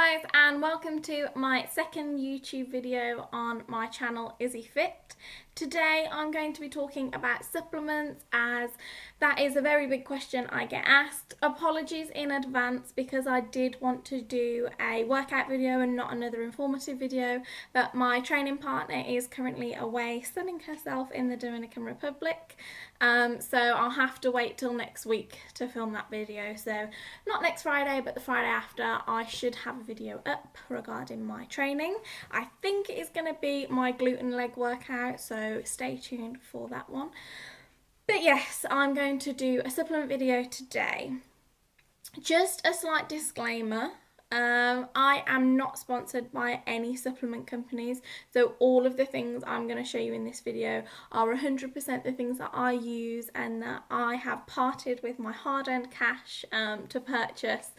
guys, and welcome to my second YouTube video on my channel Izzy Fit. Today I'm going to be talking about supplements, as that is a very big question I get asked. Apologies in advance because I did want to do a workout video and not another informative video, but my training partner is currently away sunning herself in the Dominican Republic, so I'll have to wait till next week to film that video. So not next Friday, but the Friday after I should have a video up regarding my training. I think it is going to be my glute and leg workout, so stay tuned for that one. But yes, I'm going to do a supplement video today. Just a slight disclaimer, I am not sponsored by any supplement companies, so all of the things I'm going to show you in this video are 100% the things that I use and that I have parted with my hard-earned cash to purchase.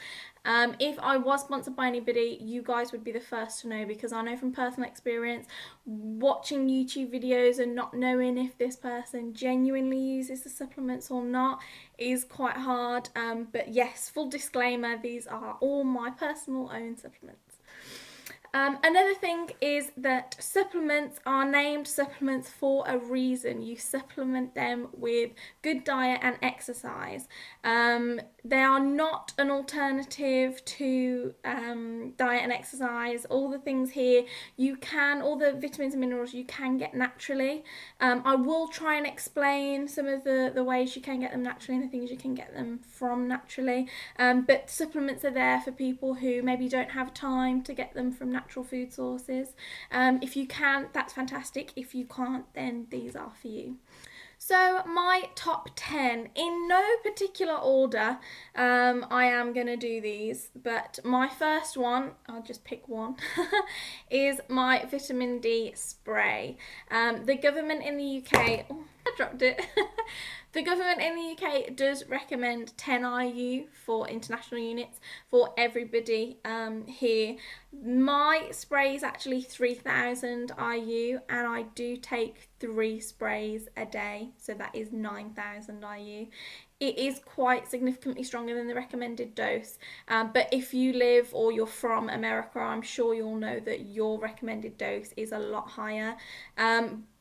If I was sponsored by anybody, you guys would be the first to know, because I know from personal experience, watching YouTube videos and not knowing if this person genuinely uses the supplements or not is quite hard. But yes, full disclaimer, these are all my personal own supplements. Another thing is that supplements are named supplements for a reason. You supplement them with good diet and exercise. They are not an alternative to diet and exercise. All the things here all the vitamins and minerals you can get naturally. I will try and explain some of the ways you can get them naturally and the things you can get them from naturally. But supplements are there for people who maybe don't have time to get them from natural food sources. If you can, that's fantastic. If you can't, then these are for you. So my top 10, in no particular order, I am going to do these, but my first one, I'll just pick one, is my vitamin D spray. The government in the UK, oh, I dropped it. The government in the UK does recommend 10 IU for international units for everybody here. My spray is actually 3000 IU, and I do take 3 sprays a day, so that is 9000 IU. It is quite significantly stronger than the recommended dose, but if you live or you're from America, I'm sure you'll know that your recommended dose is a lot higher.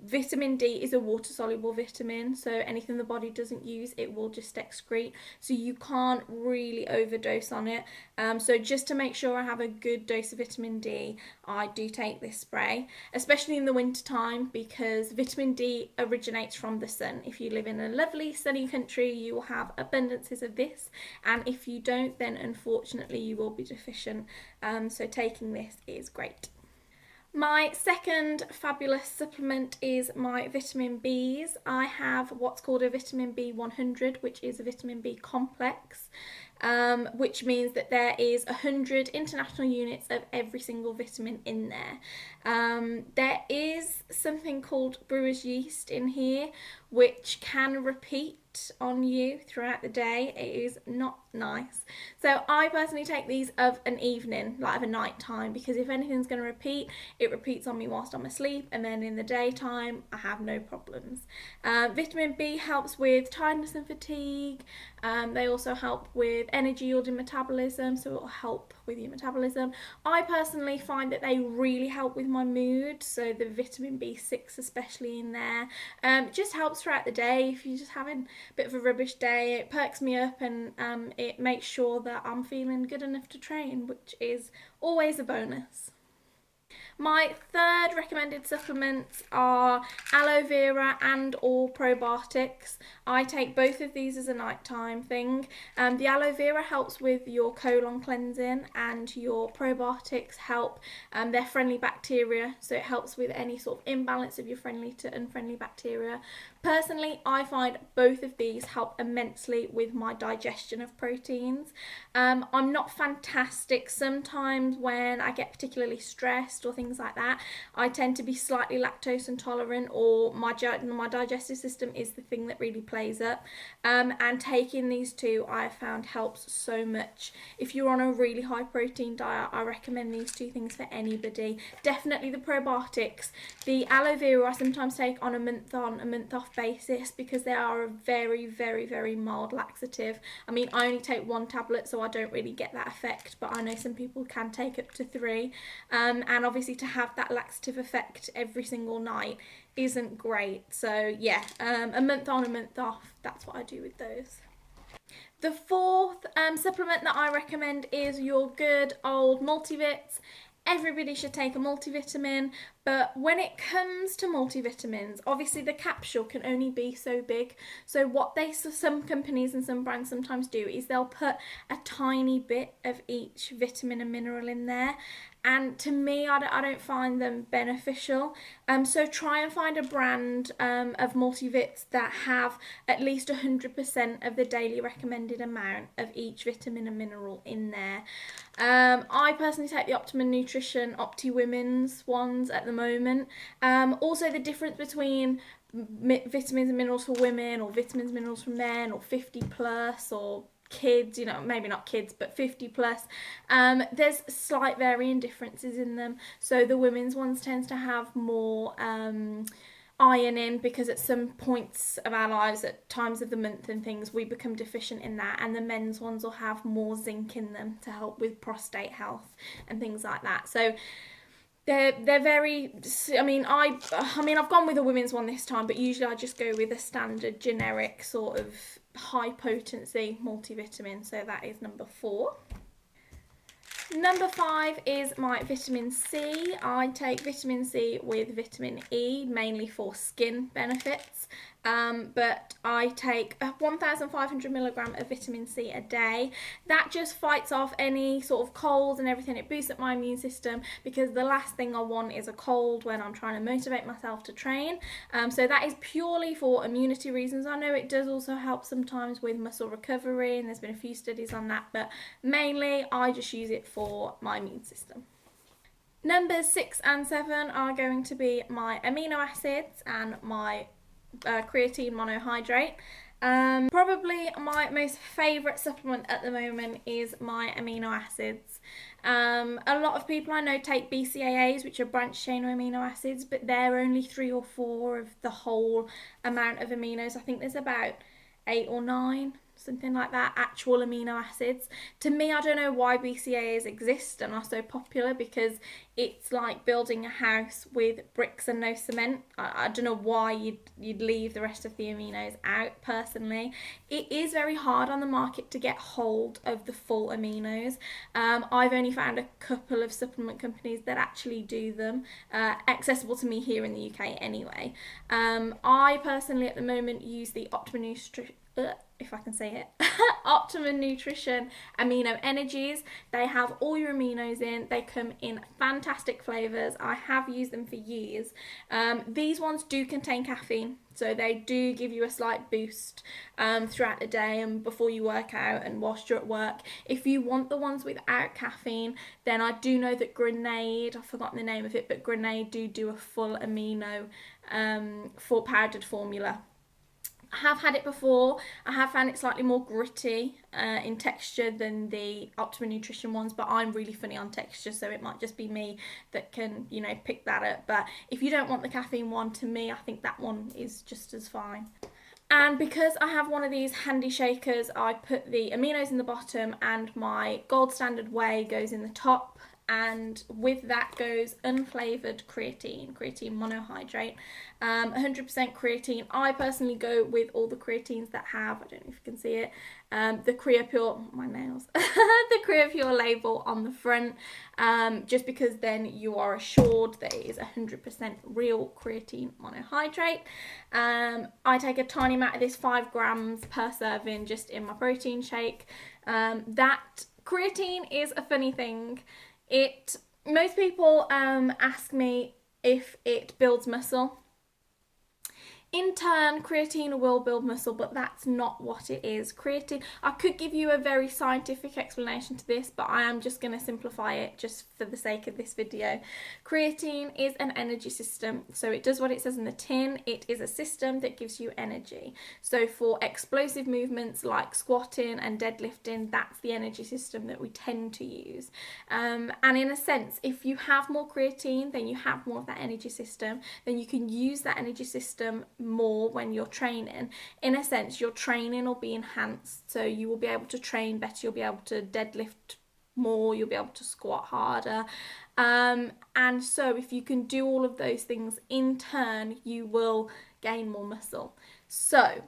Vitamin D is a water-soluble vitamin, so anything the body doesn't use, it will just excrete, so you can't really overdose on it. So just to make sure I have a good dose of vitamin D, I do take this spray, especially in the winter time, because vitamin D originates from the sun. If you live in a lovely sunny country, you will have abundances of this, and if you don't, then unfortunately you will be deficient. So taking this is great. My second fabulous supplement is my vitamin Bs. I have what's called a vitamin B100, which is a vitamin B complex, which means that there is 100 international units of every single vitamin in there. There is something called brewer's yeast in here, which can repeat on you throughout the day. It is not nice. So I personally take these of an evening, like of a night time, because if anything's going to repeat, it repeats on me whilst I'm asleep, and then in the daytime I have no problems. Vitamin B helps with tiredness and fatigue. They also help with energy yielding metabolism, so it will help with your metabolism. I personally find that they really help with my mood, so the vitamin B6 especially in there just helps throughout the day. If you're just having a bit of a rubbish day, it perks me up, and it makes sure that I'm feeling good enough to train, which is always a bonus. My third recommended supplements are aloe vera and or probiotics. I take both of these as a nighttime thing. The aloe vera helps with your colon cleansing, and your probiotics help, they're friendly bacteria, so it helps with any sort of imbalance of your friendly to unfriendly bacteria. Personally, I find both of these help immensely with my digestion of proteins. I'm not fantastic sometimes when I get particularly stressed or things like that. I tend to be slightly lactose intolerant, or my digestive system is the thing that really plays up. And taking these two, I have found helps so much. If you're on a really high protein diet, I recommend these two things for anybody. Definitely the probiotics. The aloe vera I sometimes take on a month off one-off basis because they are a very, very, very mild laxative. I mean, I only take 1 tablet, so I don't really get that effect, but I know some people can take up to 3. And obviously to have that laxative effect every single night isn't great. So yeah, a month on, a month off, that's what I do with those. The fourth supplement that I recommend is your good old multivits. Everybody should take a multivitamin, but when it comes to multivitamins, obviously the capsule can only be so big. So what some companies and some brands sometimes do is they'll put a tiny bit of each vitamin and mineral in there. And to me, I don't find them beneficial. So try and find a brand of multivits that have at least 100% of the daily recommended amount of each vitamin and mineral in there. I personally take the Optimum Nutrition Opti Women's ones at the moment. Also, the difference between vitamins and minerals for women or vitamins and minerals for men or 50 plus or kids, you know, maybe not kids, but 50 plus, there's slight varying differences in them. So the women's ones tends to have more iron in because at some points of our lives, at times of the month and things, we become deficient in that, and the men's ones will have more zinc in them to help with prostate health and things like that. So they're very, I mean I've gone with a women's one this time, but usually I just go with a standard generic sort of high potency multivitamin. So that is number 4. Number 5 is my vitamin C. I take vitamin C with vitamin E, mainly for skin benefits. But I take 1,500 milligram of vitamin C a day. That just fights off any sort of colds and everything. It boosts up my immune system because the last thing I want is a cold when I'm trying to motivate myself to train. So that is purely for immunity reasons. I know it does also help sometimes with muscle recovery, and there's been a few studies on that, but mainly I just use it for my immune system. Numbers 6 and 7 are going to be my amino acids and my creatine monohydrate. Probably my most favourite supplement at the moment is my amino acids. A lot of people I know take BCAAs, which are branched chain amino acids, but they're only 3 or 4 of the whole amount of aminos. I think there's about 8 or 9, something like that, actual amino acids. To me, I don't know why BCAAs exist and are so popular, because it's like building a house with bricks and no cement. I don't know why you'd leave the rest of the aminos out, personally. It is very hard on the market to get hold of the full aminos. I've only found a couple of supplement companies that actually do them, accessible to me here in the UK anyway. I personally at the moment use the Optimum Nutrition, if I can say it, Optimum Nutrition Amino Energies. They have all your aminos in. They come in fantastic flavours. I have used them for years. These ones do contain caffeine, so they do give you a slight boost throughout the day and before you work out and whilst you're at work. If you want the ones without caffeine, then I do know that Grenade, I've forgotten the name of it, but Grenade do a full amino for powdered formula. I have had it before. I have found it slightly more gritty in texture than the Optimum Nutrition ones, but I'm really funny on texture, so it might just be me that can, you know, pick that up. But if you don't want the caffeine one, to me, I think that one is just as fine. And because I have one of these handy shakers, I put the aminos in the bottom and my gold standard whey goes in the top. And with that goes unflavoured creatine monohydrate, 100% creatine. I personally go with all the creatines that have, I don't know if you can see it, the CreaPure, my nails, the CreaPure label on the front, just because then you are assured that it is 100% real creatine monohydrate. I take a tiny amount of this, 5 grams per serving, just in my protein shake. That creatine is a funny thing. Most people ask me if it builds muscle. In turn, creatine will build muscle, but that's not what it is. Creatine, I could give you a very scientific explanation to this, but I am just going to simplify it just for the sake of this video. Creatine is an energy system, so it does what it says in the tin. It is a system that gives you energy. So for explosive movements like squatting and deadlifting, that's the energy system that we tend to use. And in a sense, if you have more creatine, then you have more of that energy system, then you can use that energy system more when you're training. In a sense, your training will be enhanced, so you will be able to train better, you'll be able to deadlift more, you'll be able to squat harder, and so if you can do all of those things in turn, you will gain more muscle. So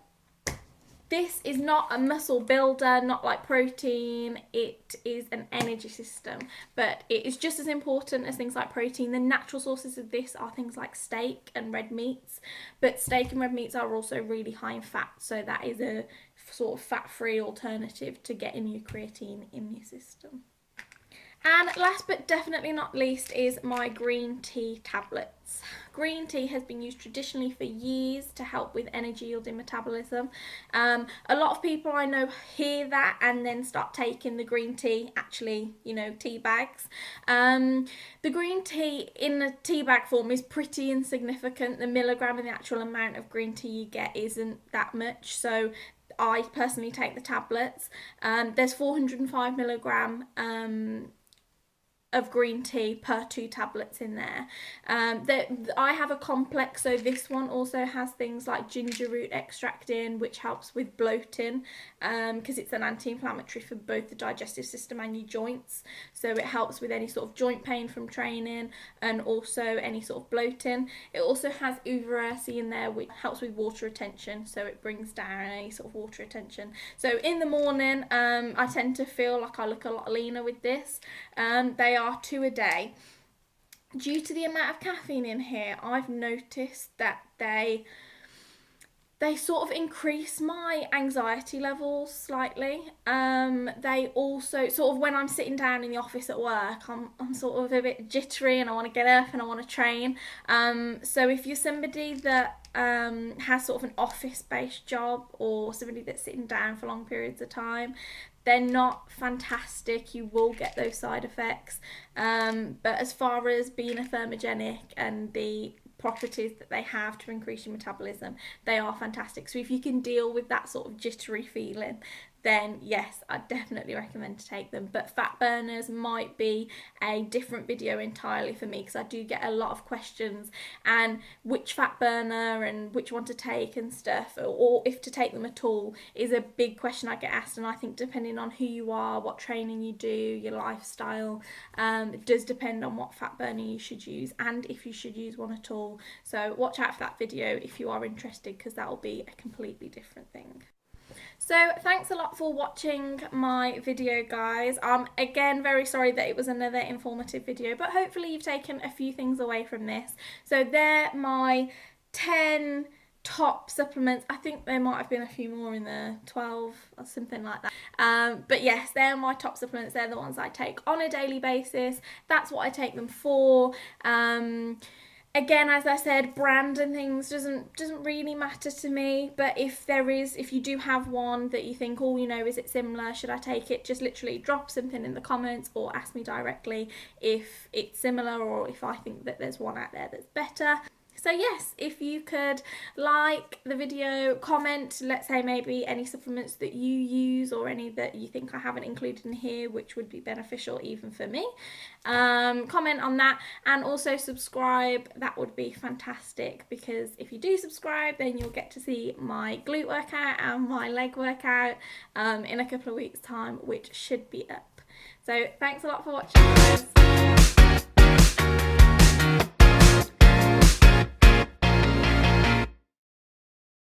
this is not a muscle builder, not like protein. It is an energy system, but it is just as important as things like protein. The natural sources of this are things like steak and red meats, but steak and red meats are also really high in fat, so that is a sort of fat-free alternative to getting your creatine in your system. And last but definitely not least is my green tea tablets. Green tea has been used traditionally for years to help with energy yielding metabolism. A lot of people I know hear that and then start taking the green tea, actually, tea bags. The green tea in the tea bag form is pretty insignificant. The milligram and the actual amount of green tea you get isn't that much. So I personally take the tablets. There's 405 milligram of green tea per 2 tablets in there. I have a complex, so this one also has things like ginger root extract in, which helps with bloating, because it's an anti-inflammatory for both the digestive system and your joints. So it helps with any sort of joint pain from training and also any sort of bloating. It also has uvarursine in there, which helps with water retention, so it brings down any sort of water retention. So in the morning, I tend to feel like I look a lot leaner with this. They are 2 a day. Due to the amount of caffeine in here, I've noticed that they sort of increase my anxiety levels slightly. They also, sort of when I'm sitting down in the office at work, I'm sort of a bit jittery and I want to get up and I want to train. So if you're somebody that has sort of an office-based job or somebody that's sitting down for long periods of time, they're not fantastic. You will get those side effects. But as far as being a thermogenic and the properties that they have to increase your metabolism, they are fantastic. So if you can deal with that sort of jittery feeling, then yes, I definitely recommend to take them. But fat burners might be a different video entirely for me, because I do get a lot of questions and which fat burner and which one to take and stuff, or if to take them at all, is a big question I get asked. And I think depending on who you are, what training you do, your lifestyle, it does depend on what fat burner you should use and if you should use one at all. So watch out for that video if you are interested, because that will be a completely different thing. So thanks a lot for watching my video, guys. Again, very sorry that it was another informative video, but hopefully you've taken a few things away from this. So they're my 10 top supplements. I think there might have been a few more in there, 12 or something like that. But yes, they're my top supplements. They're the ones I take on a daily basis. That's what I take them for. Again, as I said, brand and things doesn't really matter to me, but if you do have one that you think, oh, is it similar, should I take it, just literally drop something in the comments or ask me directly if it's similar or if I think that there's one out there that's better. So yes, if you could like the video, comment, let's say maybe any supplements that you use or any that you think I haven't included in here which would be beneficial even for me. Comment on that, and also subscribe. That would be fantastic, because if you do subscribe then you'll get to see my glute workout and my leg workout in a couple of weeks time, which should be up. So thanks a lot for watching, guys.